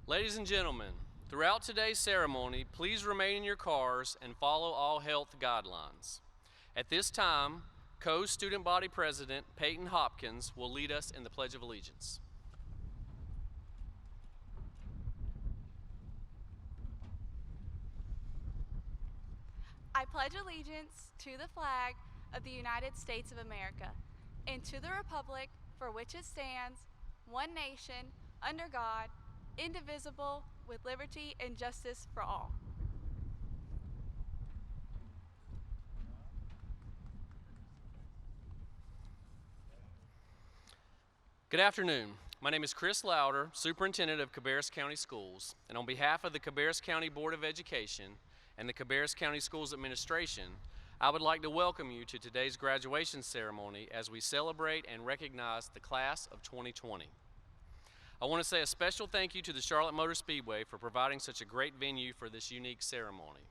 Ladies and gentlemen, throughout today's ceremony, please remain in your cars and follow all health guidelines. At this time, Co-Student Body President Peyton Hopkins will lead us in the Pledge of Allegiance. I pledge allegiance to the flag of the United States of America and to the republic for which it stands, one nation, under God, indivisible, with liberty and justice for all. Good afternoon. My name is Chris Louder, Superintendent of Cabarrus County Schools, and on behalf of the Cabarrus County Board of Education and the Cabarrus County Schools Administration, I would like to welcome you to today's graduation ceremony as we celebrate and recognize the class of 2020. I want to say a special thank you to the Charlotte Motor Speedway for providing such a great venue for this unique ceremony.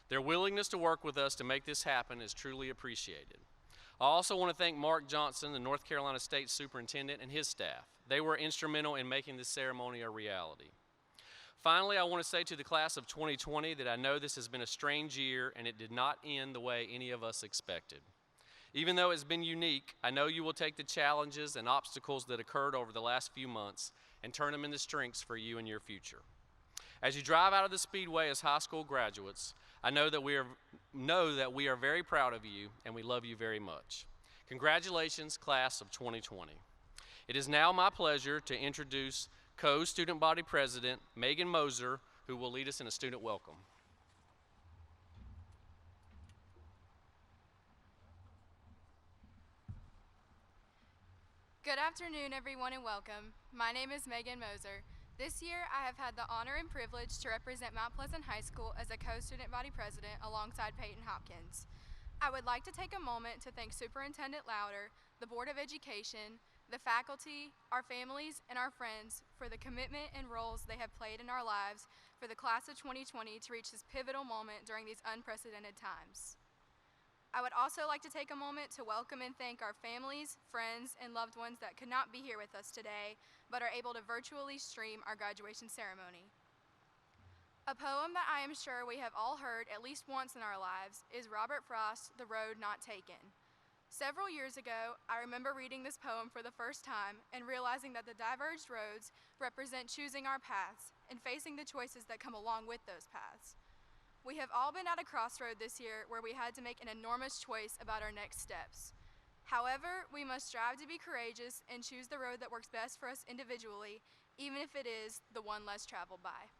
Their willingness to work with us to make this happen is truly appreciated. I also want to thank Mark Johnson, the North Carolina State Superintendent, and his staff. They were instrumental in making this ceremony a reality. Finally, I want to say to the class of 2020 that I know this has been a strange year and it did not end the way any of us expected. Even though it's been unique, I know you will take the challenges and obstacles that occurred over the last few months and turn them into strengths for you and your future. As you drive out of the Speedway as high school graduates, I know that we are very proud of you and we love you very much. Congratulations, class of 2020. It is now my pleasure to introduce Co-Student Body President Megan Moser, who will lead us in a student welcome. Good afternoon, everyone, and welcome. My name is Megan Moser. This year, I have had the honor and privilege to represent Mount Pleasant High School as a co-student body president alongside Peyton Hopkins. I would like to take a moment to thank Superintendent Louder, the Board of Education, the faculty, our families, and our friends for the commitment and roles they have played in our lives for the class of 2020 to reach this pivotal moment during these unprecedented times. I would also like to take a moment to welcome and thank our families, friends, and loved ones that could not be here with us today, but are able to virtually stream our graduation ceremony. A poem that I am sure we have all heard at least once in our lives is Robert Frost's The Road Not Taken. Several years ago, I remember reading this poem for the first time and realizing that the diverged roads represent choosing our paths and facing the choices that come along with those paths. We have all been at a crossroad this year where we had to make an enormous choice about our next steps. However, we must strive to be courageous and choose the road that works best for us individually, even if it is the one less traveled by.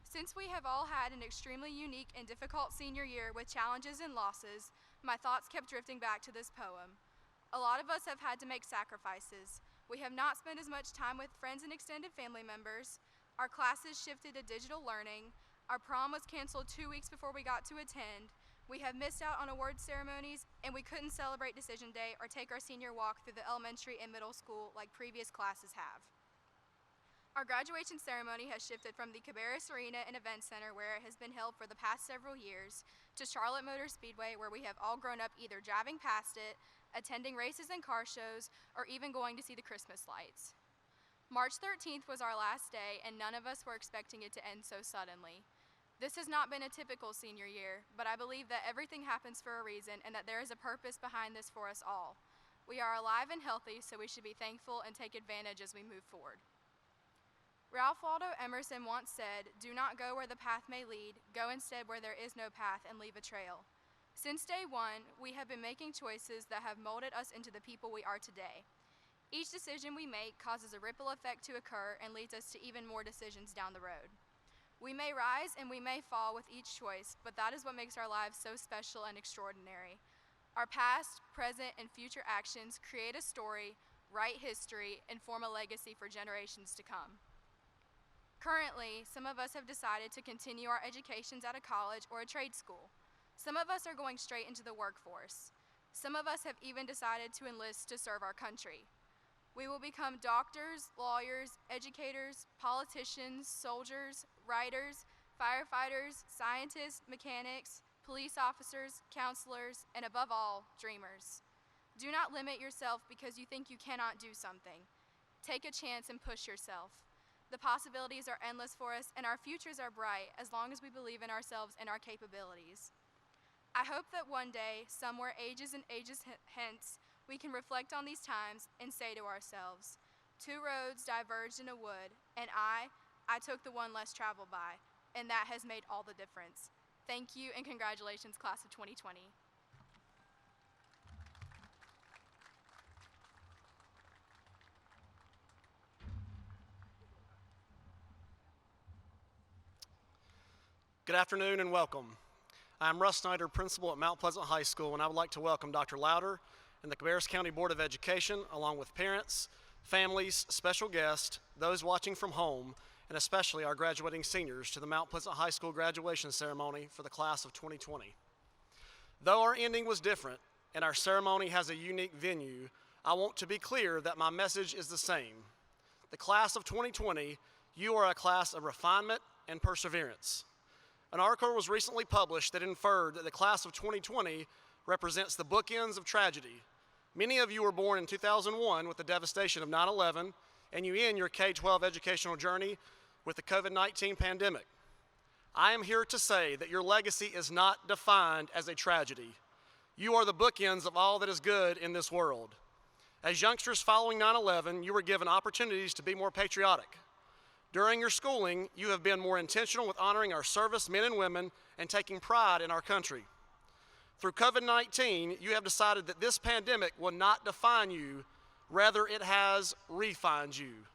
Since we have all had an extremely unique and difficult senior year with challenges and losses, my thoughts kept drifting back to this poem. A lot of us have had to make sacrifices. We have not spent as much time with friends and extended family members. Our classes shifted to digital learning. Our prom was canceled 2 weeks before we got to attend. We have missed out on award ceremonies, and we couldn't celebrate decision day or take our senior walk through the elementary and middle school like previous classes have. Our graduation ceremony has shifted from the Cabarrus Arena and Event Center, where it has been held for the past several years, to Charlotte Motor Speedway, where we have all grown up either driving past it, attending races and car shows, or even going to see the Christmas lights. March 13th was our last day, and none of us were expecting it to end so suddenly. This has not been a typical senior year, but I believe that everything happens for a reason and that there is a purpose behind this for us all. We are alive and healthy, so we should be thankful and take advantage as we move forward. Ralph Waldo Emerson once said, "Do not go where the path may lead, go instead where there is no path and leave a trail." Since day one, we have been making choices that have molded us into the people we are today. Each decision we make causes a ripple effect to occur and leads us to even more decisions down the road. We may rise and we may fall with each choice, but that is what makes our lives so special and extraordinary. Our past, present, and future actions create a story, write history, and form a legacy for generations to come. Currently, some of us have decided to continue our educations at a college or a trade school. Some of us are going straight into the workforce. Some of us have even decided to enlist to serve our country. We will become doctors, lawyers, educators, politicians, soldiers, writers, firefighters, scientists, mechanics, police officers, counselors, and above all, dreamers. Do not limit yourself because you think you cannot do something. Take a chance and push yourself. The possibilities are endless for us, and our futures are bright as long as we believe in ourselves and our capabilities. I hope that one day, somewhere ages and ages hence, we can reflect on these times and say to ourselves, two roads diverged in a wood, and I took the one less traveled by, and that has made all the difference. Thank you and congratulations, class of 2020. Good afternoon and welcome. I'm Russ Snyder, principal at Mount Pleasant High School, and I would like to welcome Dr. Louder and the Cabarrus County Board of Education, along with parents, families, special guests, those watching from home, and especially our graduating seniors to the Mount Pleasant High School graduation ceremony for the class of 2020. Though our ending was different and our ceremony has a unique venue, I want to be clear that my message is the same. The class of 2020, you are a class of refinement and perseverance. An article was recently published that inferred that the class of 2020 represents the bookends of tragedy. Many of you were born in 2001 with the devastation of 9/11, and you end your K-12 educational journey with the COVID-19 pandemic. I am here to say that your legacy is not defined as a tragedy. You are the bookends of all that is good in this world. As youngsters following 9/11, you were given opportunities to be more patriotic. During your schooling, you have been more intentional with honoring our service men and women and taking pride in our country. Through COVID-19, you have decided that this pandemic will not define you, rather it has refined you.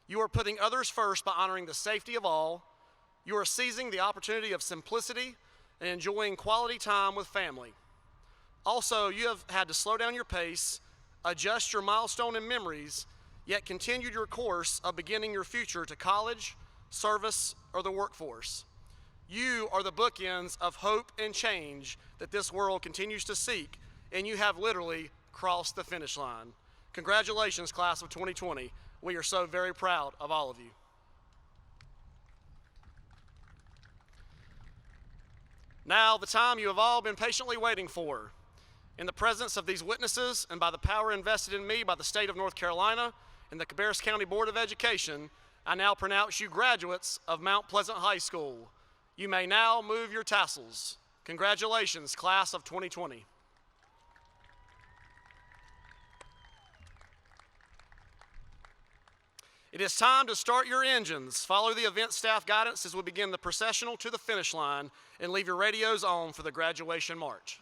You are putting others first by honoring the safety of all. You are seizing the opportunity of simplicity and enjoying quality time with family. Also, you have had to slow down your pace, adjust your milestone and memories, yet continued your course of beginning your future to college, service, or the workforce. You are the bookends of hope and change that this world continues to seek, and you have literally crossed the finish line. Congratulations, class of 2020. We are so very proud of all of you. Now, the time you have all been patiently waiting for. In the presence of these witnesses and by the power invested in me by the state of North Carolina and the Cabarrus County Board of Education, I now pronounce you graduates of Mount Pleasant High School. You may now move your tassels. Congratulations, class of 2020. It is time to start your engines. Follow the event staff guidance as we begin the processional to the finish line, and leave your radios on for the graduation march.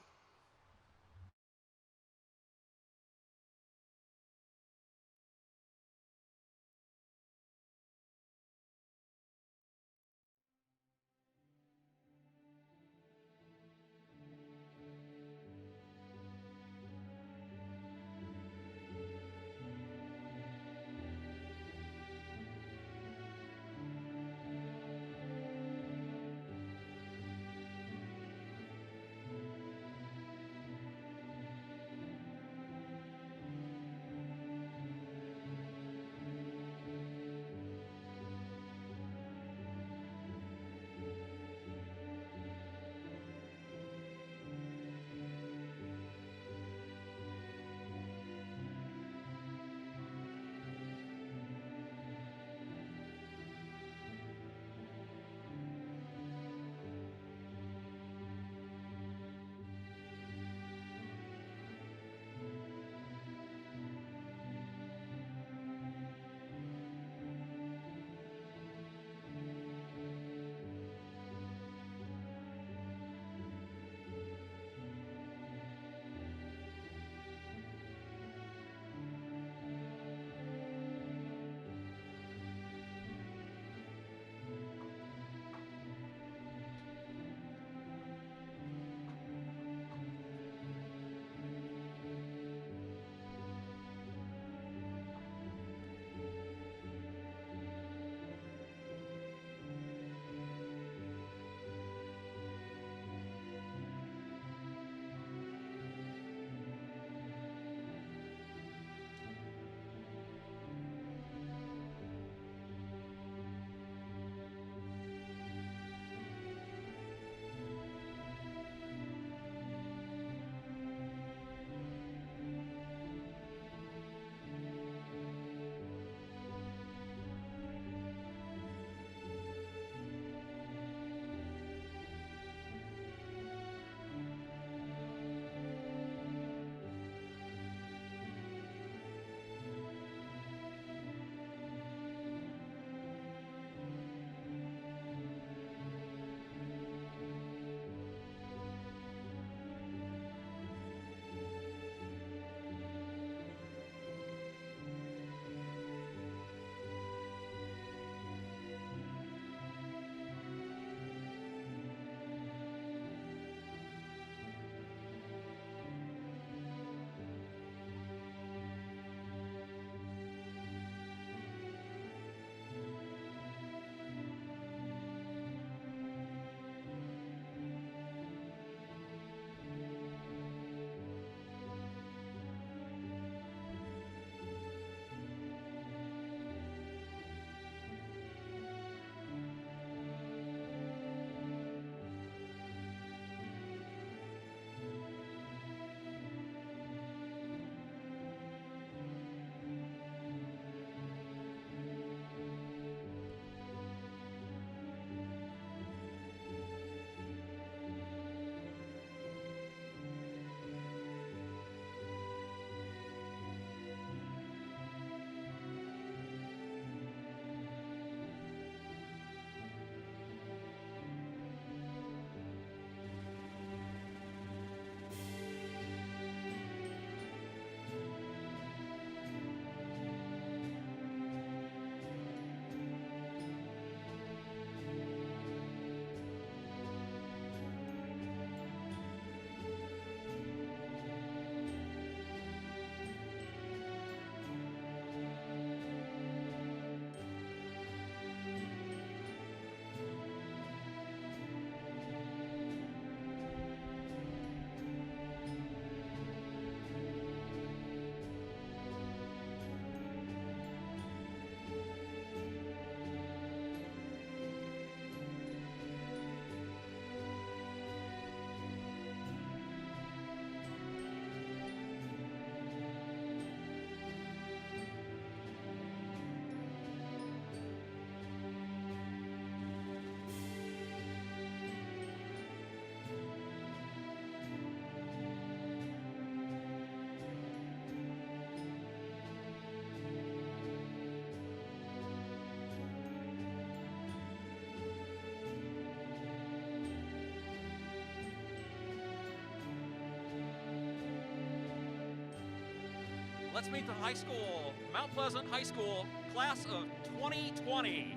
Let's meet the high school, Mount Pleasant High School, class of 2020.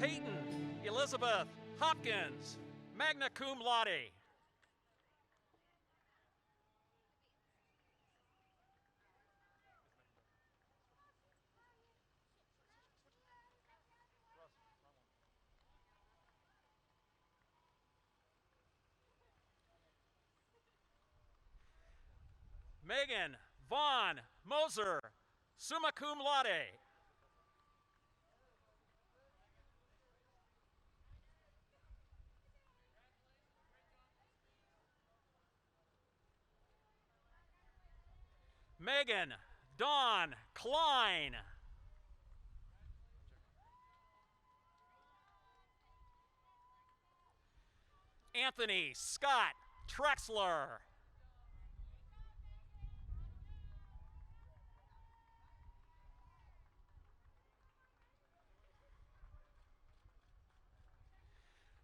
Peyton Elizabeth Hopkins, magna cum laude. Megan Vaughn Moser, summa cum laude. Megan Dawn Klein. Anthony Scott Trexler.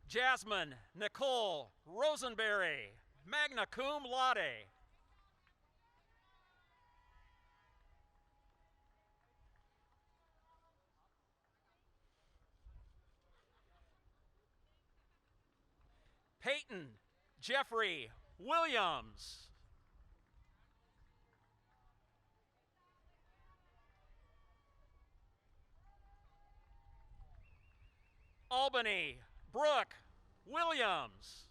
Jasmine Nicole Rosenberry, magna cum laude. Peyton Jeffrey Williams. Albany Brooke Williams.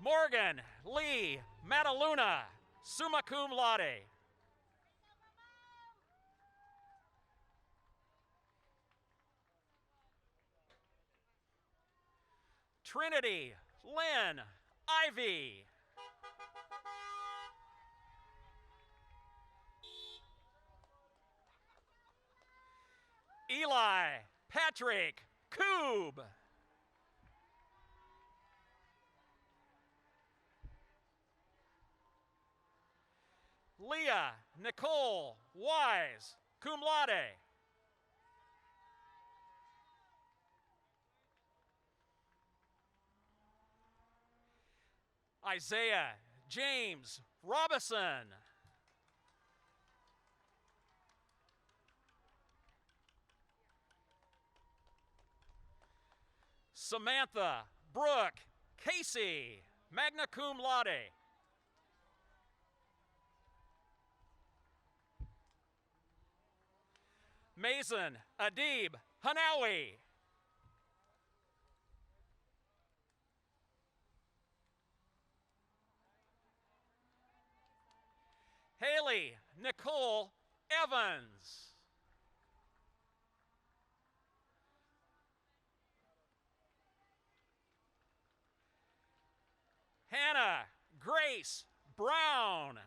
Morgan Lee Mataluna, summa cum laude. Trinity Lynn Ivy. Eli Patrick Koob. Leah Nicole Wise, cum laude. Isaiah James Robison. Samantha Brooke Casey, magna cum laude. Mason Adib Hanawi. Haley Nicole Evans. Hannah Grace Brown.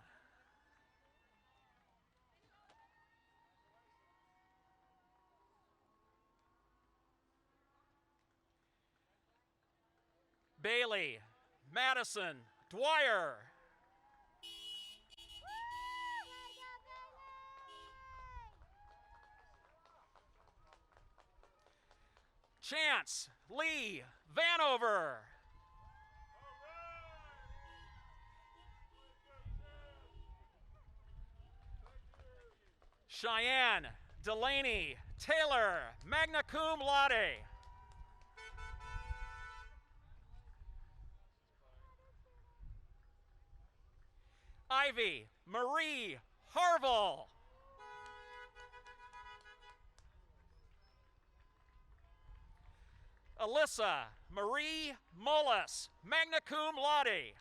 Bailey Madison Dwyer. Chance Lee Vanover. Cheyenne Delaney Taylor, magna cum laude. Ivy Marie Harville. Alyssa Marie Mullis, magna cum laude.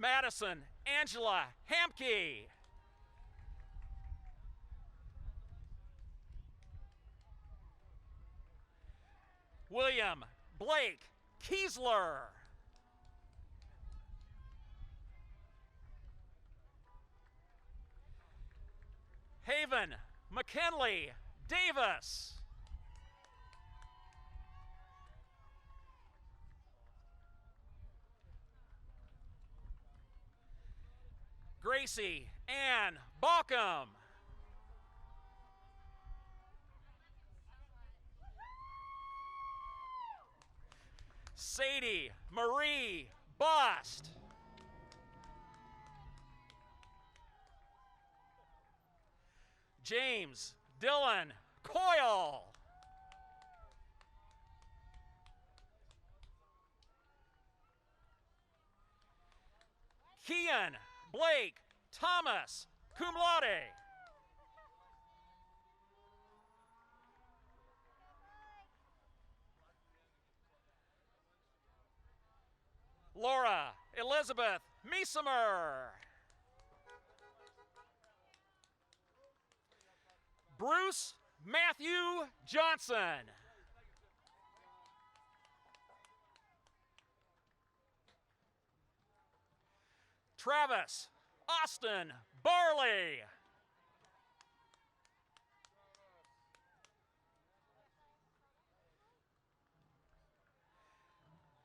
Madison Angela Hamke. William Blake Kiesler. Haven McKinley Davis. Gracie Ann Baucom. Sadie Marie Bost. James Dylan Coyle. Kian Blake Thomas, cum laude. Laura Elizabeth Meesemer. Bruce Matthew Johnson. Travis Austin Barley.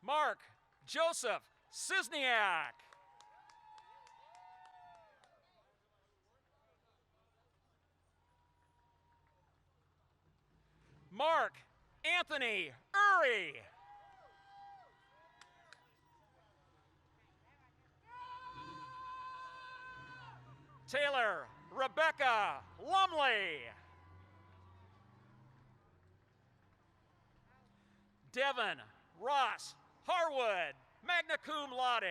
Mark Joseph Cisniak. Mark Anthony Uri. Taylor Rebecca Lumley. Devin Ross Harwood, magna cum laude.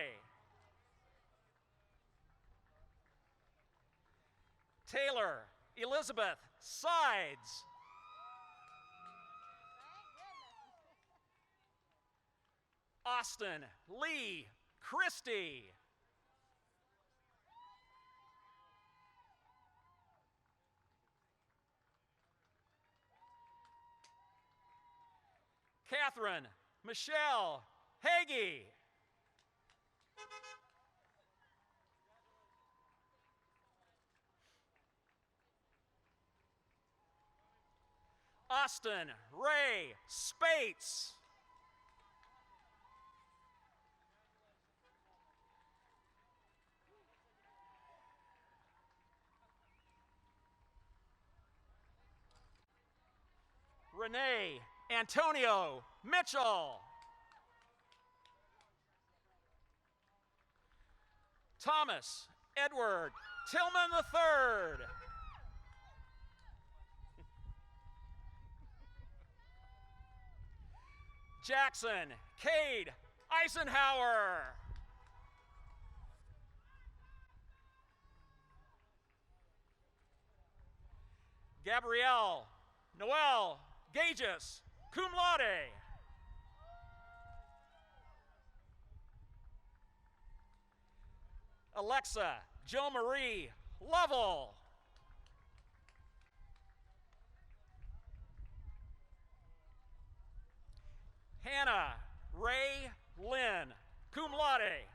Taylor Elizabeth Sides. Austin Lee Christie. Catherine Michelle Hagee. Austin Ray Spates. Renee Antonio Mitchell. Thomas Edward Tillman III. Jackson Cade Eisenhower. Gabrielle Noel Gages, cum laude. Alexa Jo Marie Lovell. Hannah Ray Lynn, cum laude.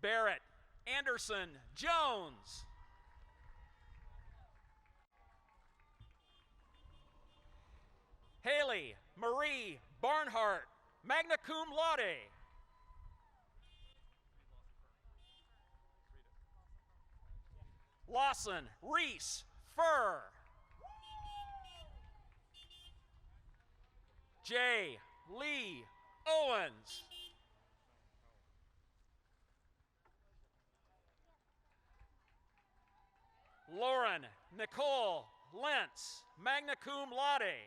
Barrett Anderson Jones. Haley Marie Barnhart, magna cum laude. Lawson Reese Furr. J. Lee Owens. Lauren Nicole Lentz, magna cum laude.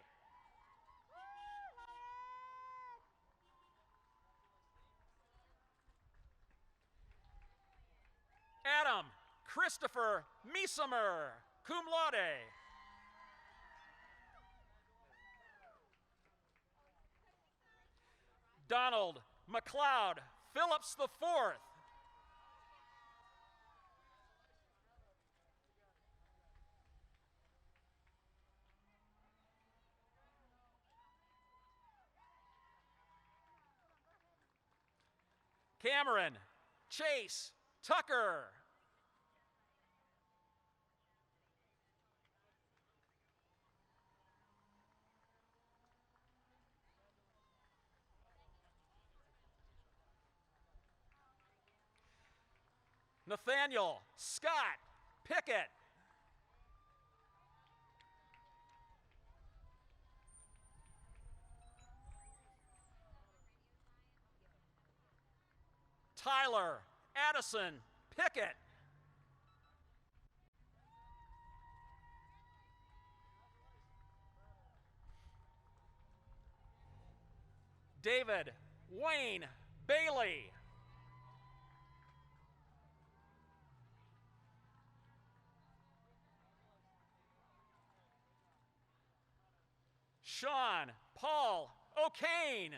Adam Christopher Meesemer, cum laude. Donald McLeod Phillips IV. Cameron Chase Tucker. Nathaniel Scott Pickett. Tyler Addison Pickett. David Wayne Bailey. Sean Paul O'Kane.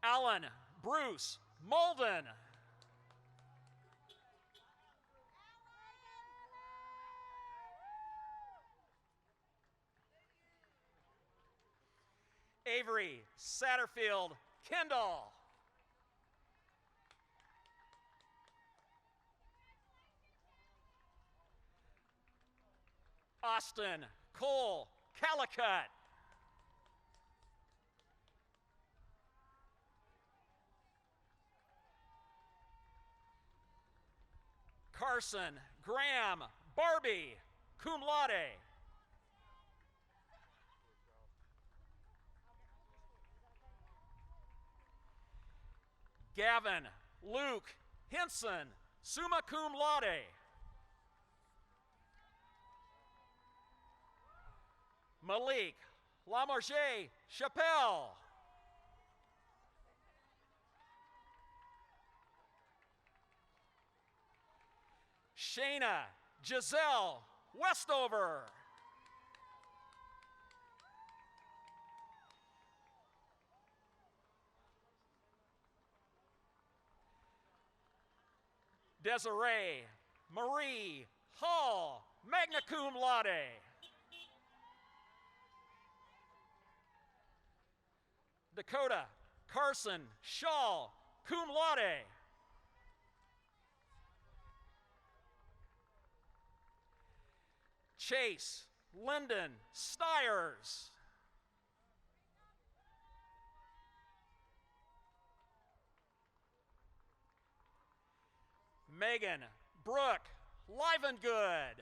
Alan Bruce Molden. Avery Satterfield Kendall. Austin Cole Calicut. Carson Graham Barbie, cum laude. Gavin Luke Henson, summa cum laude. Malik Lamarche Chappelle. Shayna Giselle Westover. Desiree Marie Hall, magna cum laude. Dakota Carson Shaw, cum laude. Chase Lyndon Stiers. Megan Brooke Livengood.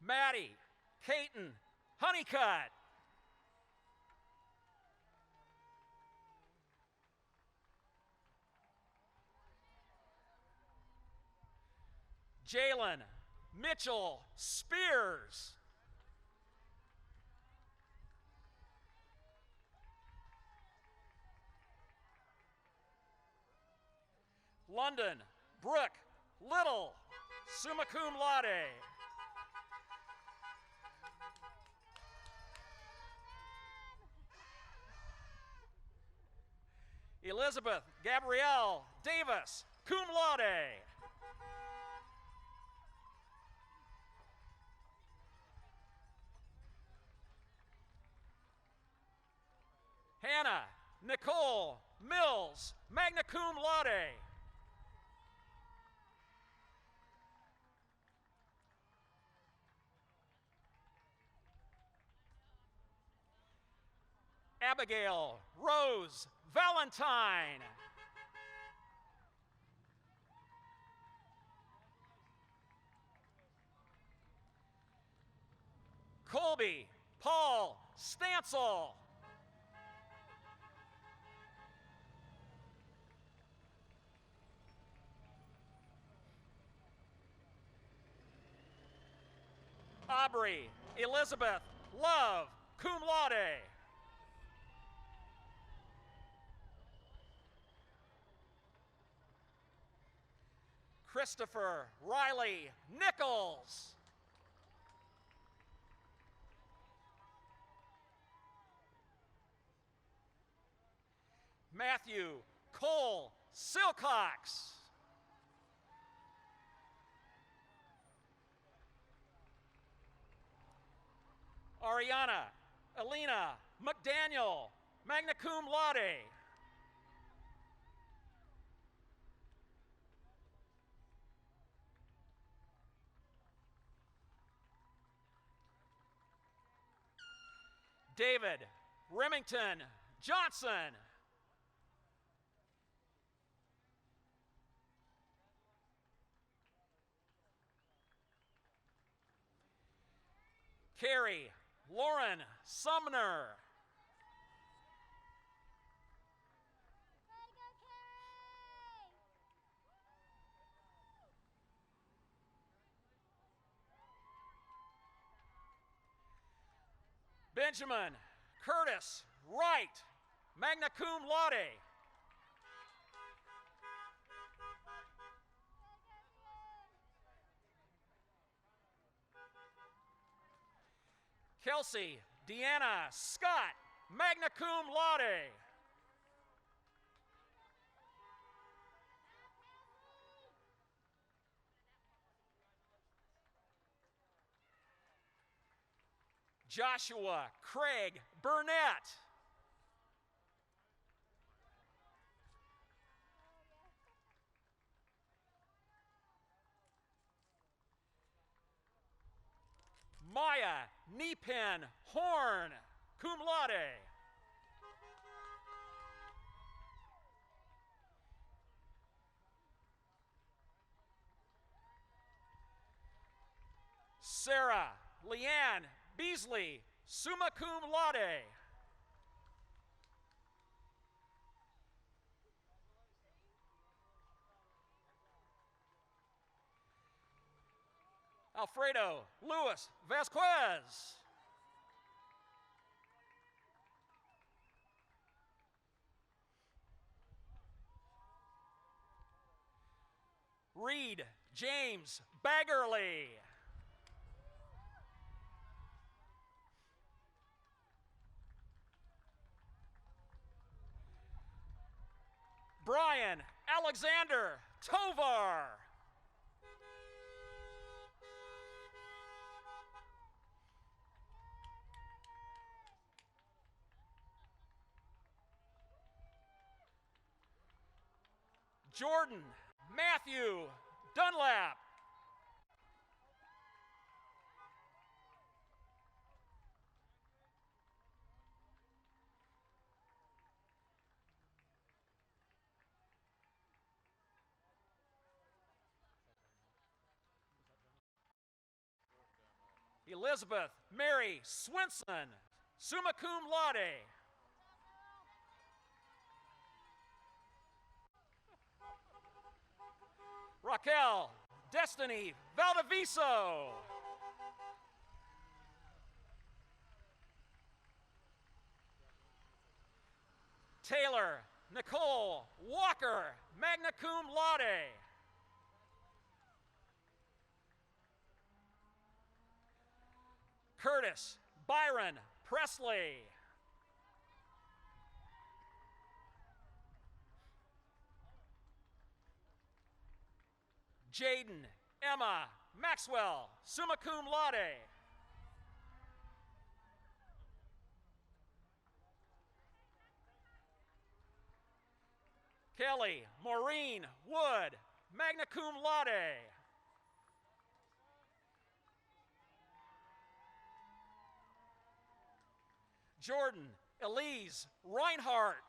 Maddie Caton Honeycutt. Jalen Mitchell Spears. London Brooke Little, summa cum laude. Elizabeth Gabrielle Davis, cum laude. Hannah Nicole Mills, magna cum laude. Abigail Rose Valentine. Colby Paul Stansel. Aubrey Elizabeth Love, cum laude. Christopher Riley Nichols. Matthew Cole Silcox. Ariana Alina McDaniel, magna cum laude. David Remington Johnson. Carrie Lauren Sumner. Benjamin Curtis Wright, magna cum laude. Kelsey Deanna Scott, magna cum laude. Joshua Craig Burnett. Maya Nepen Horn, cum laude. Sarah Leanne Beasley, summa cum laude. Alfredo Luis Vasquez. Reed James Baggerly. Brian Alexander Tovar. Jordan Matthew Dunlap. Elizabeth Mary Swinson, summa cum laude. Raquel Destiny Valdiviso. Taylor Nicole Walker, magna cum laude. Curtis Byron Presley. Jaden Emma Maxwell, summa cum laude. Kelly Maureen Wood, magna cum laude. Jordan Elise Reinhardt.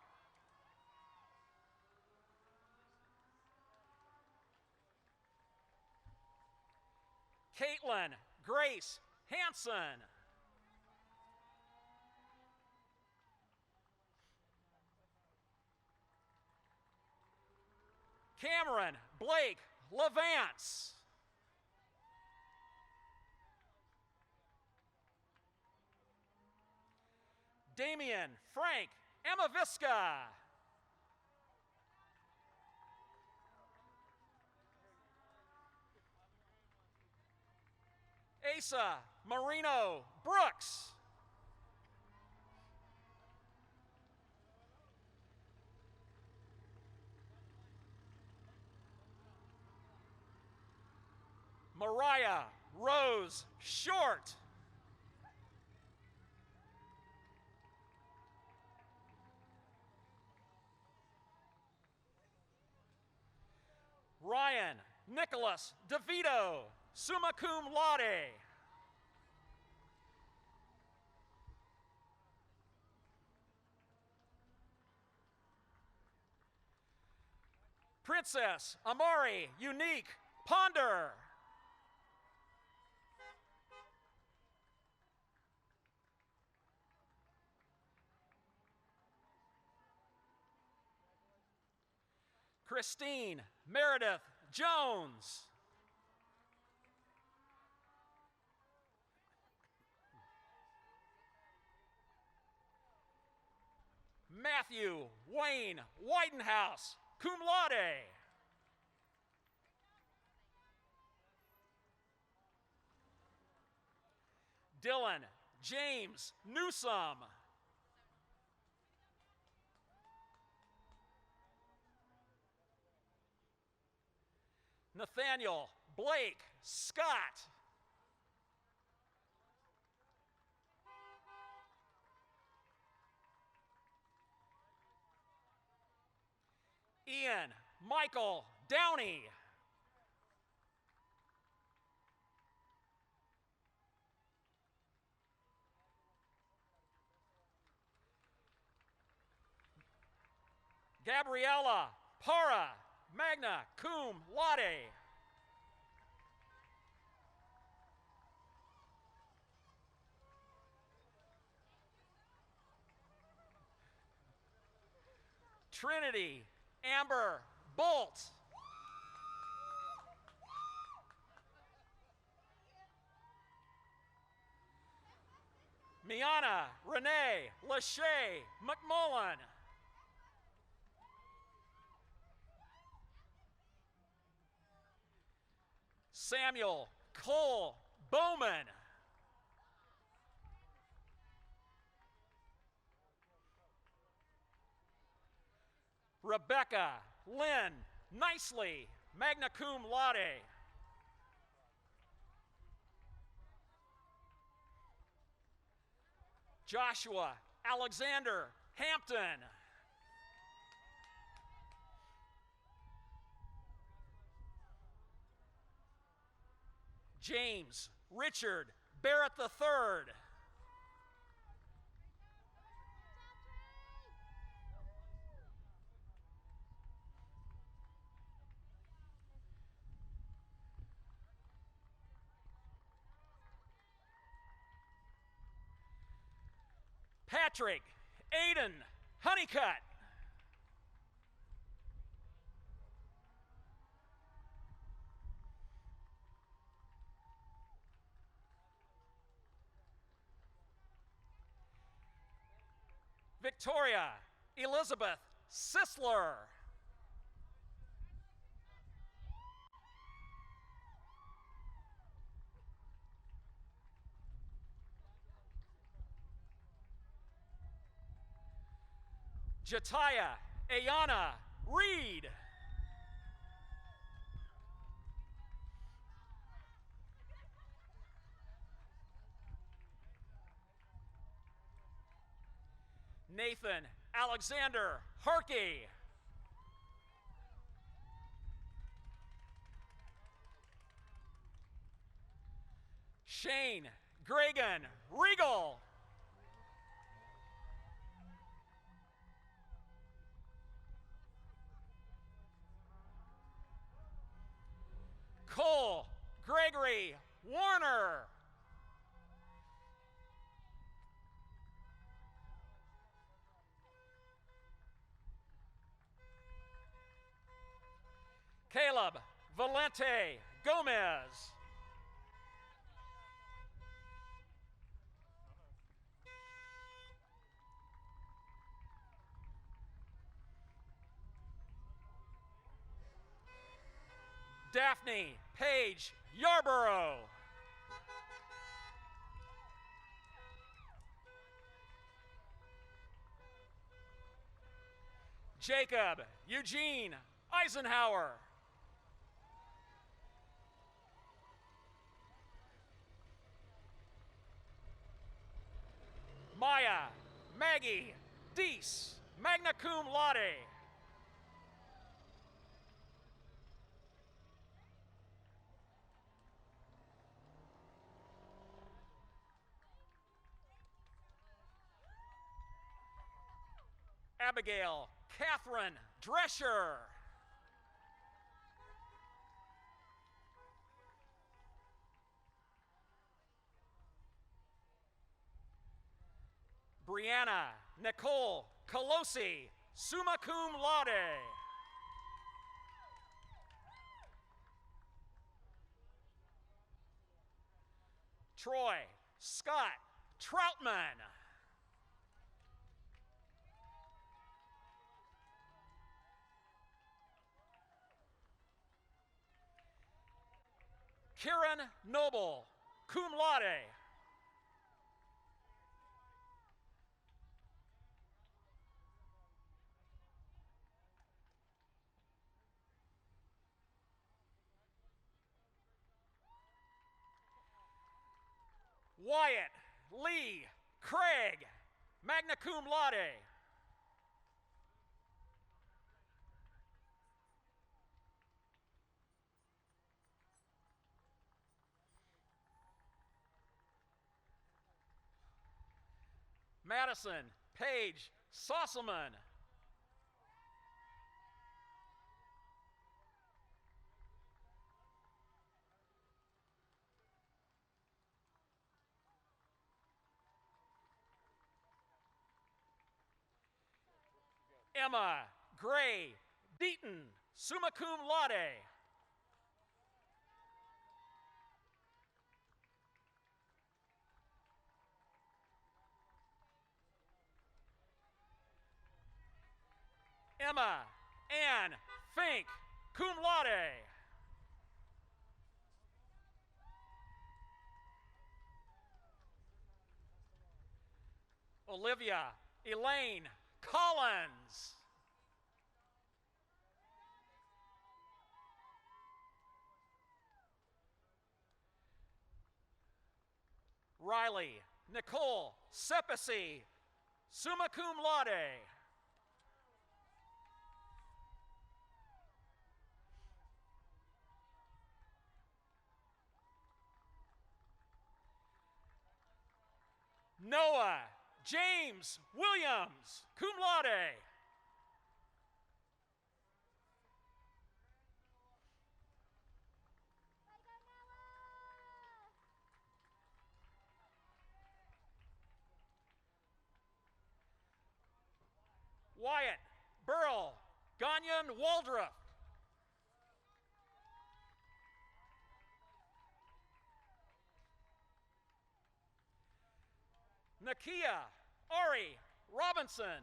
Caitlin Grace Hanson. Cameron Blake Levance. Damian Frank Amavisca. Asa Marino Brooks. Mariah Rose Short. Ryan Nicholas DeVito, summa cum laude. Princess Amari Unique Ponder. Christine Meredith Jones. Matthew Wayne Whitenhouse, cum laude. Dylan James Newsome. Nathaniel Blake Scott. Ian Michael Downey. Gabriella Para, magna cum laude. Trinity Amber Bolt. Miana Renee Lachey McMullen. Samuel Cole Bowman. Rebecca Lynn Nicely, magna cum laude. Joshua Alexander Hampton. James Richard Barrett III. Patrick Aiden Honeycutt. Victoria Elizabeth Sisler. Jataya Ayana Reed. Nathan Alexander Harkey. Shane Gregan Regal. Cole Gregory Warner. Caleb Valente Gomez. Daphne Paige Yarborough. Jacob Eugene Eisenhower. Maya Maggie Deese, magna cum laude. Abigail Catherine Drescher. Brianna Nicole Colosi, summa cum laude. Troy Scott Troutman. Kieran Noble, cum laude. Wyatt Lee Craig, magna cum laude. Madison Paige Sosselman. Emma Gray Deaton, summa cum laude. Emma Ann Fink, cum laude. Olivia Elaine Collins. Riley Nicole Sepisi, summa cum laude. Noah James Williams, cum laude. Wyatt Burl Ganyan Waldrop. Nakia Ari Robinson.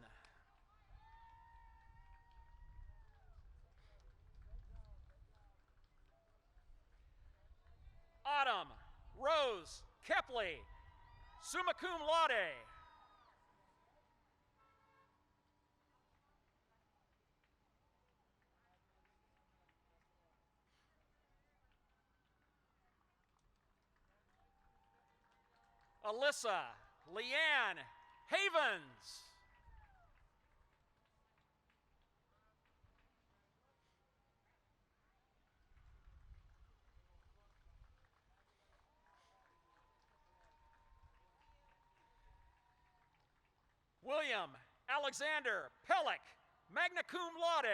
Autumn Rose Kepley, summa cum laude. Alyssa Leanne Havens. William Alexander Pellick, magna cum laude.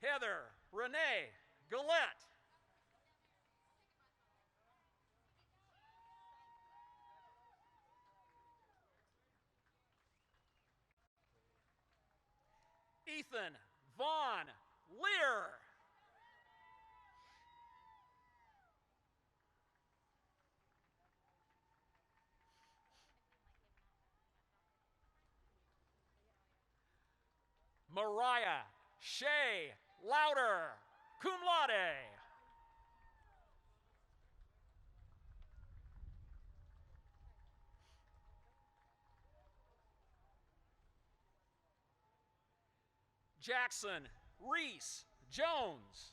Heather Renee Gillette. Ethan Vaughn Lear. Mariah Shea Louder, cum laude. Jackson Reese Jones.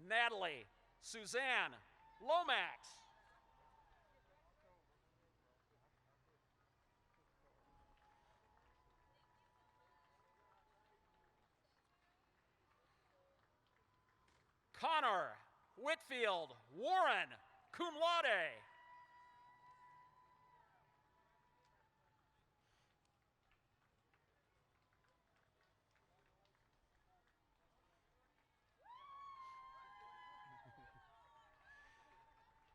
Natalie Suzanne Lomax. Connor Whitfield Warren, cum laude.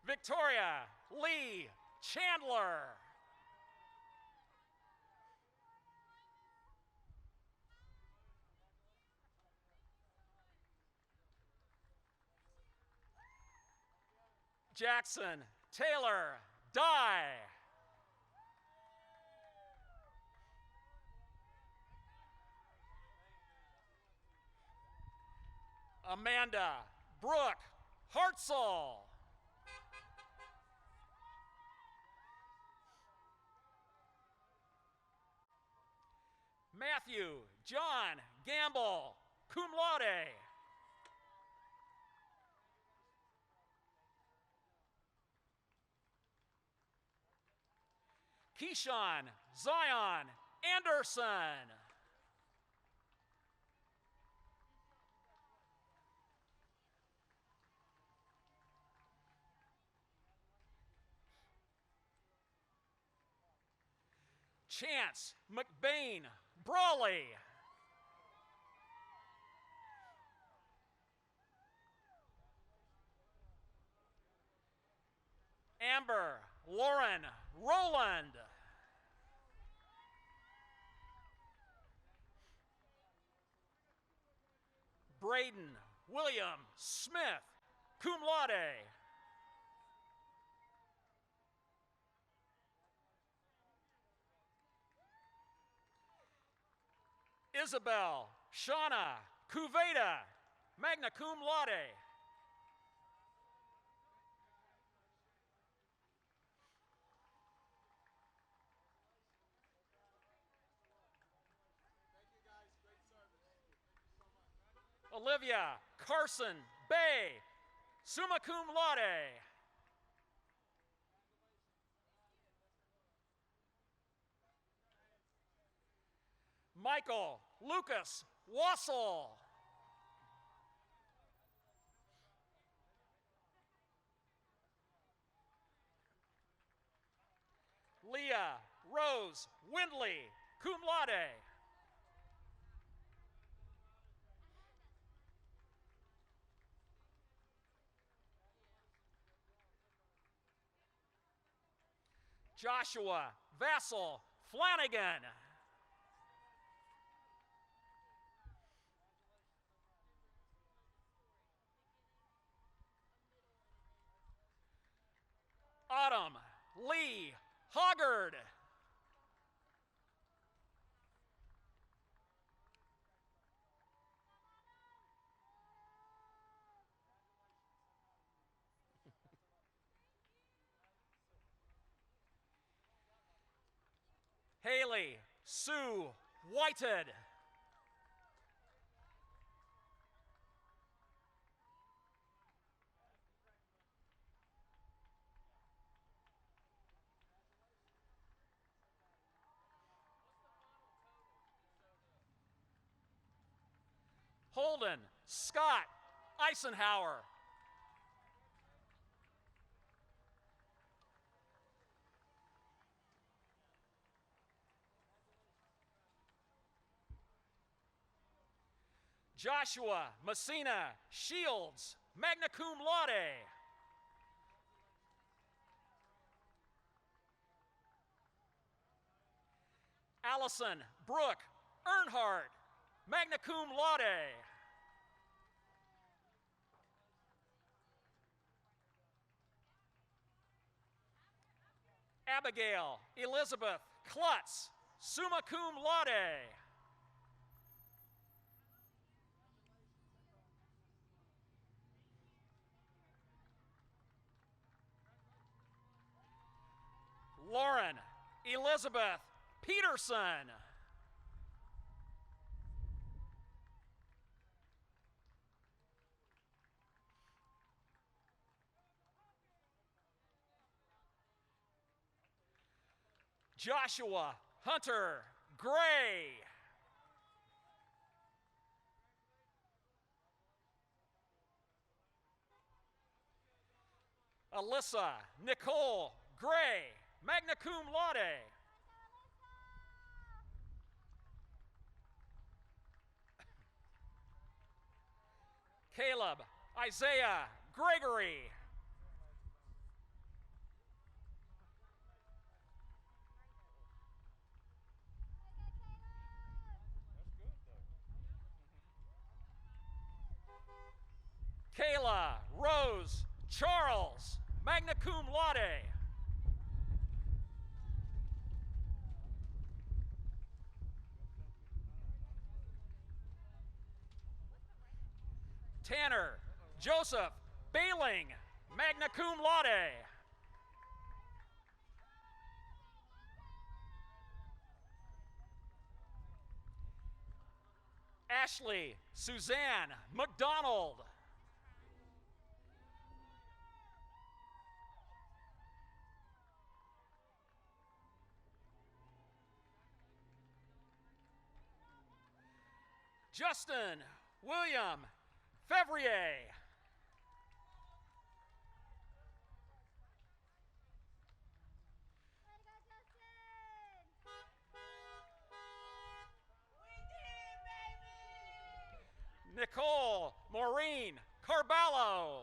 Victoria Lee Chandler. Jackson Taylor Dye. Amanda Brooke Hartzell. Matthew John Gamble, cum laude. Keyshawn Zion Anderson. Chance McBain Brawley. Amber Lauren Roland. Braden William Smith, cum laude. Isabel Shauna Cuveda, magna cum laude. Olivia Carson Bay, summa cum laude. Michael Lucas Wassel. Leah Rose Windley, cum laude. Joshua Vassal Flanagan. Autumn Lee Hoggard. Haley Sue Whitehead. Holden Scott Eisenhower. Joshua Messina Shields, magna cum laude. Allison Brooke Earnhardt, magna cum laude. Abigail Elizabeth Klutz, summa cum laude. Lauren Elizabeth Peterson. Joshua Hunter Gray. Alyssa Nicole Gray, magna cum laude. Caleb Isaiah Gregory. Kayla Rose Charles, magna cum laude. Tanner Joseph Bailing, magna cum laude. Ashley Suzanne McDonald. Justin William Fevrier. Nicole Maureen Carballo.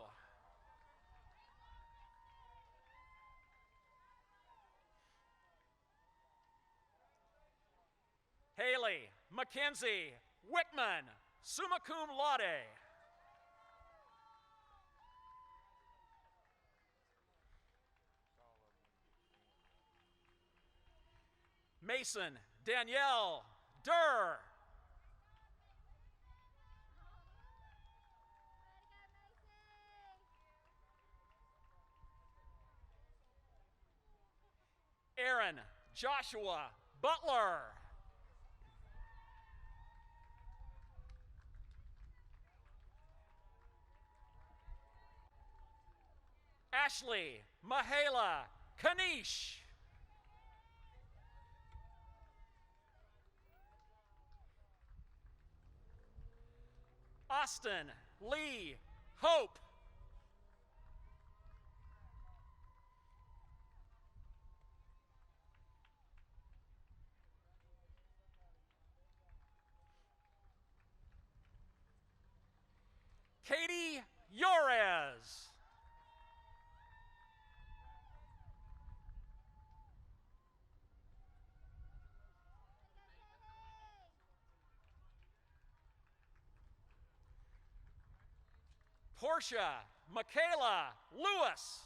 Haley Mackenzie Whitman, summa cum laude. Mason Danielle Durr. Aaron Joshua Butler. Ashley Mahala Kanish. Austin Lee Hope. Katie Yorez. Portia Michaela Lewis.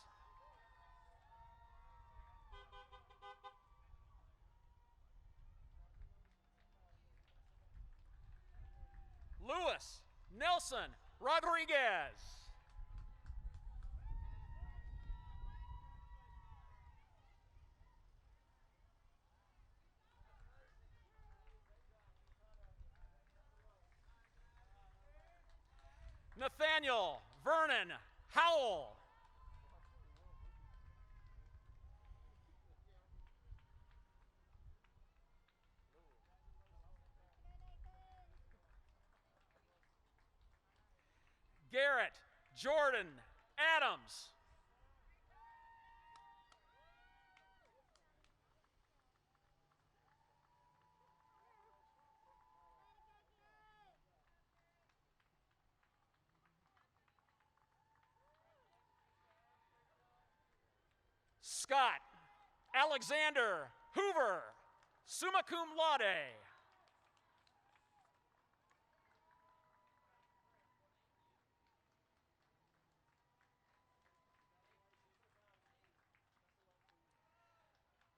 Lewis Nelson Rodriguez. Nathaniel Vernon Howell. Garrett Jordan Adams. Scott Alexander Hoover, summa cum laude.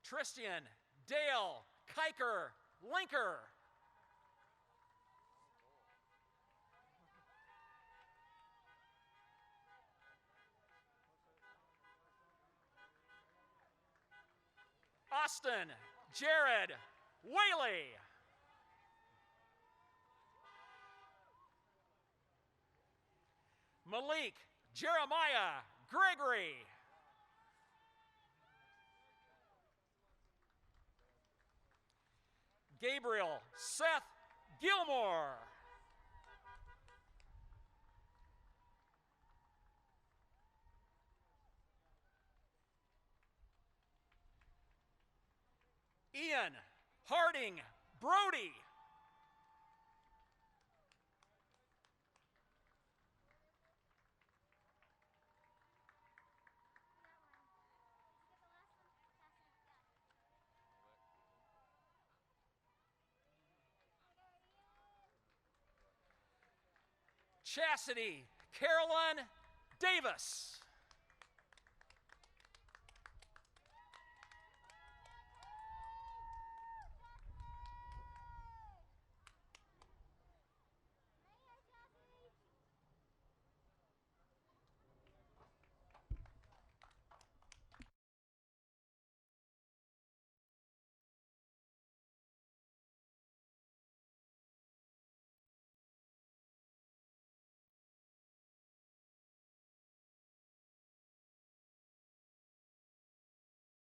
Tristan Dale Kiker Linker. Austin Jared Whaley. Malik Jeremiah Gregory. Gabriel Seth Gilmore. Ian Harding Brody. Chastity Carolyn Davis.